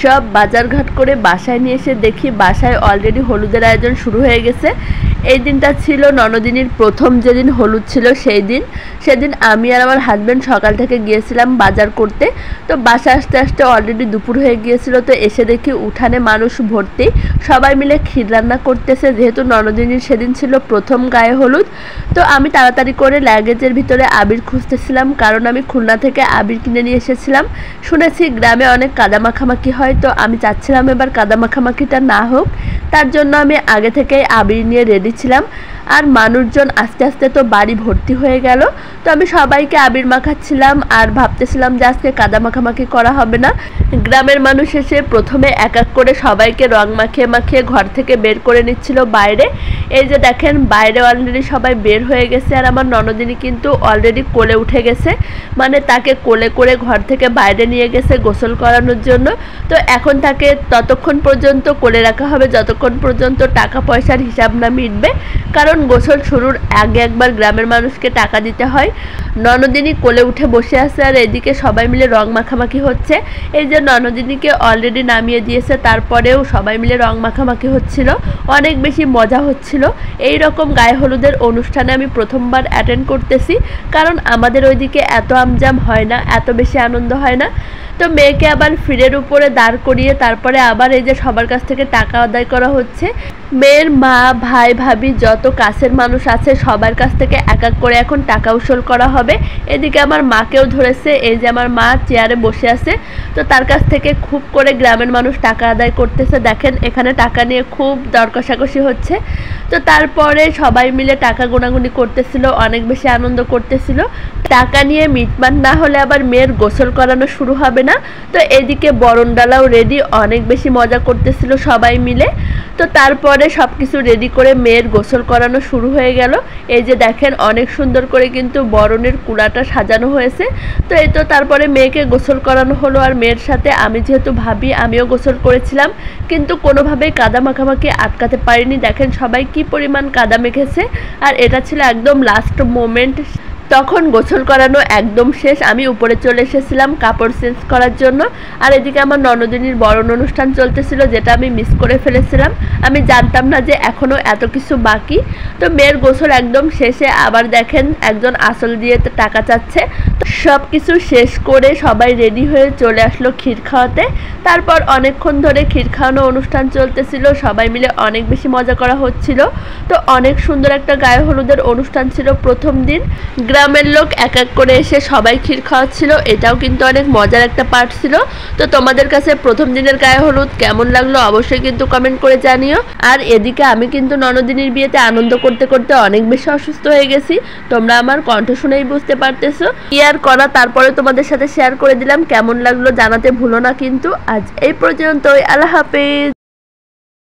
সব বাজারঘাট করে বাসায় নিয়ে এসে দেখি বাসায় অলরেডি হলুদের আয়োজন শুরু হয়ে গেছে। এই দিনটা ছিল ননদিনীর প্রথম যেদিন হলুদ ছিল সেদিন আমি আর আমার হাজব্যান্ড সকাল থেকে গিয়েছিলাম বাজার করতে। তো বাসায় আসতে আসতে অলরেডি দুপুর হয়ে গিয়েছিল। তো এসে দেখি উঠানে মানুষ ভর্তি, সবাই মিলে ক্ষীর রান্না করতেছে, যেহেতু ননদিনীর সেদিন ছিল প্রথম গায়ে হলুদ। তো আমি তাড়াতাড়ি করে লাগেজের ভিতরে আবির খুঁজতেছিলাম, কারণ আমি খুলনা থেকে আবির কিনে নিয়ে এসেছিলাম। শুনেছি গ্রামে অনেক কাদা মাখামাখি হয়, তো আমি চাচ্ছিলাম এবার কাদা মাখামাখিটা না হোক, তার জন্য আমি আগে থেকেই আবির নিয়ে রেডি ছিলাম। আর মানুষজন আস্তে আস্তে তো বাড়ি ভর্তি হয়ে গেল। তো আমি সবাইকে আবির মাখাচ্ছিলাম আর ভাবতেছিলাম যে আজকে কাদা মাখামাখি করা হবে না। গ্রামের মানুষ এসে প্রথমে এক এক করে সবাইকে রং মাখিয়ে মাখিয়ে ঘর থেকে বের করে নিচ্ছিল বাইরে। এই যে দেখেন বাইরে অলরেডি সবাই বের হয়ে গেছে, আর আমার ননদিনী কিন্তু অলরেডি কোলে উঠে গেছে, মানে তাকে কোলে করে ঘর থেকে বাইরে নিয়ে গেছে গোসল করানোর জন্য। তো এখন তাকে ততক্ষণ পর্যন্ত কোলে রাখা হবে যতক্ষণ পর্যন্ত টাকা পয়সার হিসাব না মিটবে, কারণ গোসল শুরুর আগে একবার গ্রামের মানুষকে টাকা দিতে হয়। ননদিনী কোলে উঠে বসে আছে আর এদিকে সবাই মিলে রং মাখামাখি হচ্ছে। এই যে ননদিনীকে অলরেডি নামিয়ে দিয়েছে, তারপরেও সবাই মিলে রং মাখামাখি হচ্ছিল, অনেক বেশি মজা হচ্ছিল। এই রকম গায়ে হলুদের অনুষ্ঠানে আমি প্রথমবার অ্যাটেন্ড করতেছি, কারণ আমাদের ওইদিকে এত আমজাম হয় না, এত বেশি আনন্দ হয় না। তো মেয়েকে আবার ফিরের উপরে দাঁড় করিয়ে তারপরে আবার এই যে সবার কাছ থেকে টাকা আদায় করা হচ্ছে। মেয়ের মা, ভাই, ভাবি, যত কাছের মানুষ আছে সবার কাছ থেকে এক এক করে এখন টাকা উসুল করা হবে। এদিকে আমার মাকেও ধরেছে, এই যে আমার মা চেয়ারে বসে আছে, তো তার কাছ থেকে খুব করে গ্রামের মানুষ টাকা আদায় করতেছে। দেখেন এখানে টাকা নিয়ে খুব দর কষাকষি হচ্ছে। তো তারপরে সবাই মিলে টাকা গোনাগুনি করতেছিল, অনেক বেশি আনন্দ করতেছিল। টাকা নিয়ে মিটমাট না হলে আবার মেয়ের গোসল করানো শুরু হবে না। তো এদিকে বরণডালাও রেডি, অনেক বেশি মজা করতেছিল সবাই মিলে। তো তারপরে সব কিছু রেডি করে মেয়ের গোসল করানো শুরু হয়ে গেল। এই যে দেখেন অনেক সুন্দর করে কিন্তু বরণের কুড়াটা সাজানো হয়েছে। তো এই তো তারপরে মেয়েকে গোসল করানো হলো, আর মেয়ের সাথে আমি যেহেতু ভাবি আমিও গোসল করেছিলাম, কিন্তু কোনোভাবেই কাদা মাখামাখি আটকাতে পারিনি। দেখেন সবাই কি পরিমাণ কাদা মেখেছে, আর এটা ছিল একদম লাস্ট মোমেন্ট। তখন গোসল করানো একদম শেষ, আমি উপরে চলে এসেছিলাম কাপড় চেঞ্জ করার জন্য। আর এদিকে আমার ননদিনীর বরণ অনুষ্ঠান চলতেছিল, যেটা আমি মিস করে ফেলেছিলাম। আমি জানতাম না যে এখনও এত কিছু বাকি। তো মেয়ের গোসল একদম শেষে আবার দেখেন একজন আসল দিয়ে টাকা চাচ্ছে। সব কিছু শেষ করে সবাই রেডি হয়ে চলে আসলো ক্ষীর খাওয়াতে। তারপর অনেকক্ষণ ধরে ক্ষীর খাওয়ানো অনুষ্ঠান চলতেছিল, সবাই মিলে অনেক বেশি মজা করা হচ্ছিল। তো অনেক সুন্দর একটা গায়ে হলুদের অনুষ্ঠান ছিল প্রথম দিন। গ্রামের লোক এক এক করে এসে সবাই ক্ষীর খাওয়াচ্ছিল, এটাও কিন্তু অনেক মজার একটা পার্ট ছিল। তো তোমাদের কাছে প্রথম দিনের গায়ে হলুদ কেমন লাগলো অবশ্যই কিন্তু কমেন্ট করে জানিও। আর এদিকে আমি কিন্তু ননদিনীর বিয়েতে আনন্দ করতে করতে অনেক বেশি অসুস্থ হয়ে গেছি, তোমরা আমার কণ্ঠ শুনেই বুঝতে পারতেছো। কি আর করা, তারপরে তোমাদের সাথে শেয়ার করে দিলাম। কেমন লাগলো জানাতে ভুলো না কিন্তু। আজ এই পর্যন্তই, আল্লাহ হাফেজ।